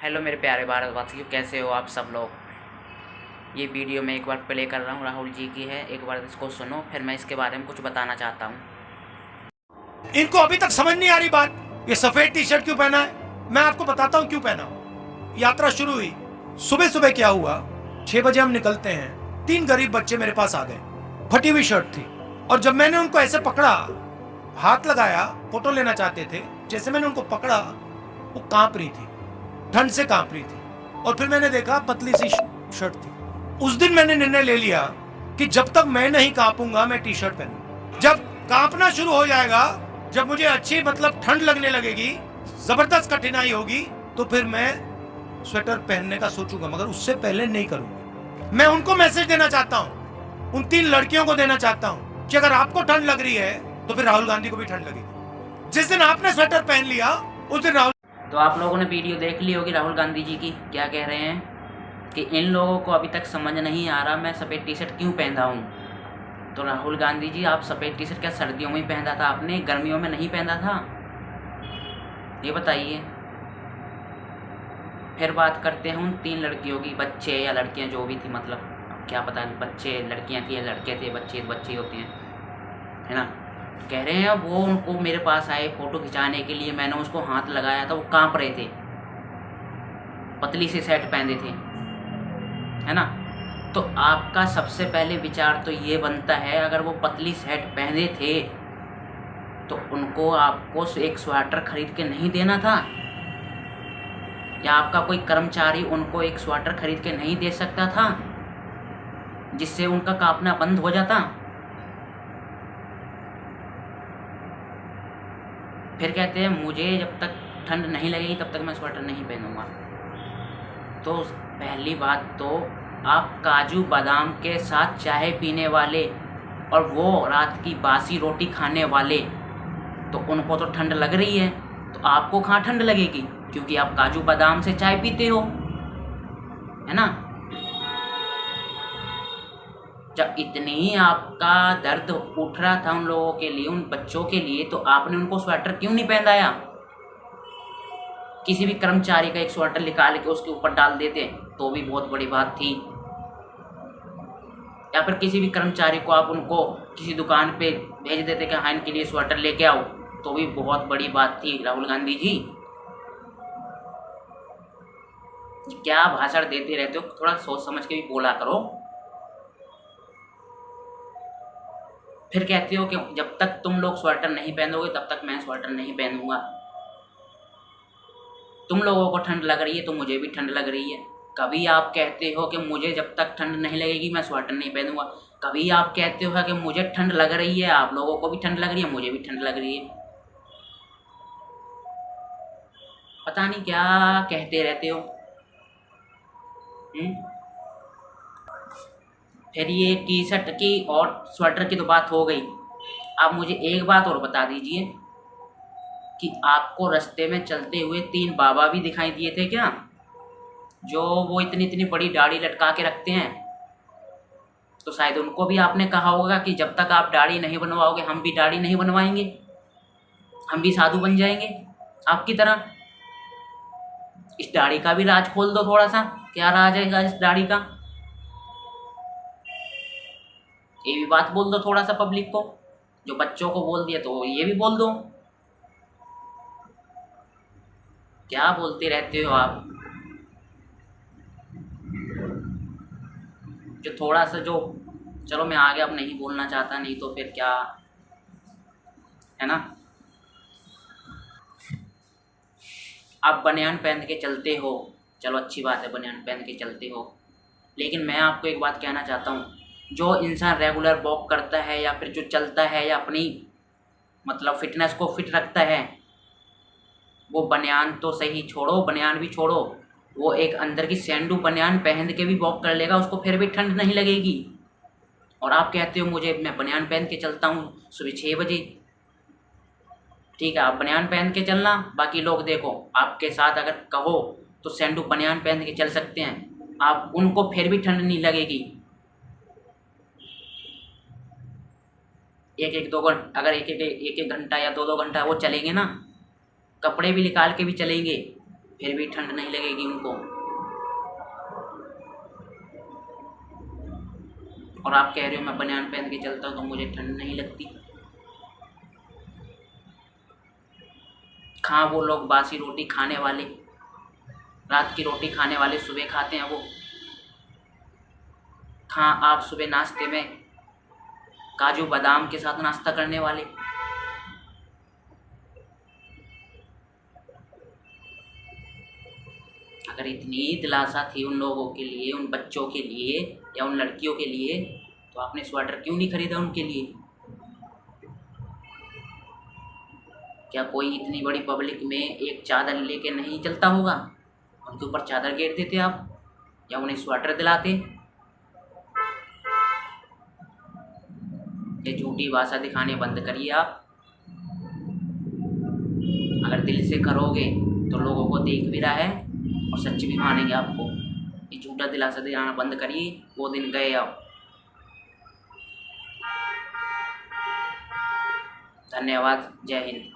Hello मेरे प्यारे भारतवासियों, कैसे हो आप सब लोग। ये वीडियो मैं एक बार प्ले कर रहा हूँ, राहुल जी की है। एक बार इसको सुनो, फिर मैं इसके बारे में कुछ बताना चाहता हूँ। इनको अभी तक समझ नहीं आ रही बात, ये सफेद टी शर्ट क्यों पहना है। मैं आपको बताता हूँ क्यों पहना हूँ। यात्रा शुरू हुई, सुबह सुबह क्या हुआ, 6 बजे हम निकलते हैं। 3 गरीब बच्चे मेरे पास आ गए, फटी हुई शर्ट थी। और जब मैंने उनको ऐसे पकड़ा, हाथ लगाया, फोटो लेना चाहते थे, जैसे मैंने उनको पकड़ा वो कांप रही थी, ठंड से कांप रही थी। और फिर मैंने देखा पतली सी शर्ट थी। उस दिन मैंने निर्णय ले लिया कि जब तक मैं नहीं कांपूंगा मैं टी शर्ट पहनूंगा। जब कांपना शुरू हो जाएगा, जब मुझे अच्छी ठंड लगने लगेगी, जबरदस्त कठिनाई होगी, तो फिर मैं स्वेटर पहनने का सोचूंगा, मगर उससे पहले नहीं करूंगा। मैं उनको मैसेज देना चाहता हूं, उन 3 लड़कियों को देना चाहता हूं कि अगर आपको ठंड लग रही है तो फिर राहुल गांधी को भी ठंड लगेगी। जिस दिन आपने स्वेटर पहन लिया उस दिन राहुल। तो आप लोगों ने वीडियो देख ली होगी राहुल गांधी जी की, क्या कह रहे हैं कि इन लोगों को अभी तक समझ नहीं आ रहा मैं सफ़ेद टी शर्ट क्यों पहनता हूँ। तो राहुल गांधी जी, आप सफ़ेद टी शर्ट क्या सर्दियों में ही पहनता था आपने, गर्मियों में नहीं पहनता था? ये बताइए। फिर बात करते हैं उन 3 लड़कियों की, बच्चे या लड़कियां जो भी थी, मतलब क्या पता बच्चे लड़कियां थी या लड़के थे, बच्चे बच्चे होते हैं, है ना। कह रहे हैं वो उनको मेरे पास आए फ़ोटो खिंचाने के लिए, मैंने उसको हाथ लगाया था, वो कांप रहे थे, पतली सी शर्ट पहने थे, है ना। तो आपका सबसे पहले विचार तो ये बनता है, अगर वो पतली शर्ट पहने थे तो उनको आपको एक स्वेटर खरीद के नहीं देना था, या आपका कोई कर्मचारी उनको एक स्वेटर खरीद के नहीं दे सकता था जिससे उनका कांपना बंद हो जाता। फिर कहते हैं मुझे जब तक ठंड नहीं लगेगी तब तक मैं स्वेटर नहीं पहनूंगा। तो पहली बात तो आप काजू बादाम के साथ चाय पीने वाले और वो रात की बासी रोटी खाने वाले, तो उनको तो ठंड लग रही है, तो आपको कहाँ ठंड लगेगी, क्योंकि आप काजू बादाम से चाय पीते हो, है ना। जब इतनी ही आपका दर्द उठ रहा था उन लोगों के लिए, उन बच्चों के लिए, तो आपने उनको स्वेटर क्यों नहीं पहनाया? किसी भी कर्मचारी का एक स्वेटर निकाल के उसके ऊपर डाल देते तो भी बहुत बड़ी बात थी, या फिर किसी भी कर्मचारी को आप उनको किसी दुकान पे भेज देते कि हाँ इनके लिए स्वेटर लेके आओ, तो भी बहुत बड़ी बात थी। राहुल गांधी जी, क्या भाषण देते रहते हो, थोड़ा सोच समझ के भी बोला करो। फिर कहते हो कि जब तक तुम लोग स्वेटर नहीं पहनोगे तब तक मैं स्वेटर नहीं पहनूंगा। तुम लोगों को ठंड लग रही है तो मुझे भी ठंड लग रही है। कभी आप कहते हो कि मुझे जब तक ठंड नहीं लगेगी मैं स्वेटर नहीं पहनूंगा, कभी आप कहते हो कि मुझे ठंड लग रही है, आप लोगों को भी ठंड लग रही है, मुझे भी ठंड लग रही है। पता नहीं क्या कहते रहते हो। फिर ये टी शर्ट की और स्वेटर की तो बात हो गई। आप मुझे एक बात और बता दीजिए कि आपको रास्ते में चलते हुए 3 बाबा भी दिखाई दिए थे क्या, जो वो इतनी इतनी बड़ी दाढ़ी लटका के रखते हैं? तो शायद उनको भी आपने कहा होगा कि जब तक आप दाढ़ी नहीं बनवाओगे हम भी दाढ़ी नहीं बनवाएंगे, हम भी साधु बन जाएंगे आपकी तरह। इस दाढ़ी का भी राज खोल दो थोड़ा सा, क्या राज है इस दाढ़ी का, ये भी बात बोल दो थोड़ा सा पब्लिक को। जो बच्चों को बोल दिया तो ये भी बोल दो। क्या बोलते रहते हो आप। जो थोड़ा सा जो, चलो मैं आगे अब नहीं बोलना चाहता, नहीं तो फिर क्या, है ना। आप बनियान पहन के चलते हो, चलो अच्छी बात है बनियान पहन के चलते हो, लेकिन मैं आपको एक बात कहना चाहता हूँ, जो इंसान रेगुलर वॉक करता है या फिर जो चलता है या अपनी फिटनेस को फिट रखता है, वो बनियान तो सही छोड़ो, बनियान भी छोड़ो, वो एक अंदर की सैंडू बनियान पहन के भी वॉक कर लेगा, उसको फिर भी ठंड नहीं लगेगी। और आप कहते हो मुझे, मैं बनियान पहन के चलता हूँ सुबह 6 बजे। ठीक है, आप बनियान पहन के चलना, बाकी लोग देखो आपके साथ अगर कहो तो सैंडू बनियान पहन के चल सकते हैं, आप उनको फिर भी ठंड नहीं लगेगी। एक एक दो घंटा, अगर एक एक घंटा या 2-2 घंटा वो चलेंगे ना, कपड़े भी निकाल के भी चलेंगे, फिर भी ठंड नहीं लगेगी उनको। और आप कह रहे हो मैं बनियान पहन के चलता हूँ तो मुझे ठंड नहीं लगती। कहाँ वो लोग बासी रोटी खाने वाले, रात की रोटी खाने वाले सुबह खाते हैं वो? कहाँ आप सुबह नाश्ते में काजू बादाम के साथ नाश्ता करने वाले? अगर इतनी दिलासा थी उन लोगों के लिए, उन बच्चों के लिए या उन लड़कियों के लिए, तो आपने स्वेटर क्यों नहीं खरीदा उनके लिए? क्या कोई इतनी बड़ी पब्लिक में एक चादर लेके नहीं चलता होगा? उनके ऊपर चादर घेर देते आप या उन्हें स्वेटर दिलाते। ये झूठी भाषा दिखाने बंद करिए आप। अगर दिल से करोगे तो लोगों को देख भी रहा है और सच भी मानेंगे आपको। ये झूठा दिलासा दिलाना बंद करिए, वो दिन गए अब। धन्यवाद, जय हिंद।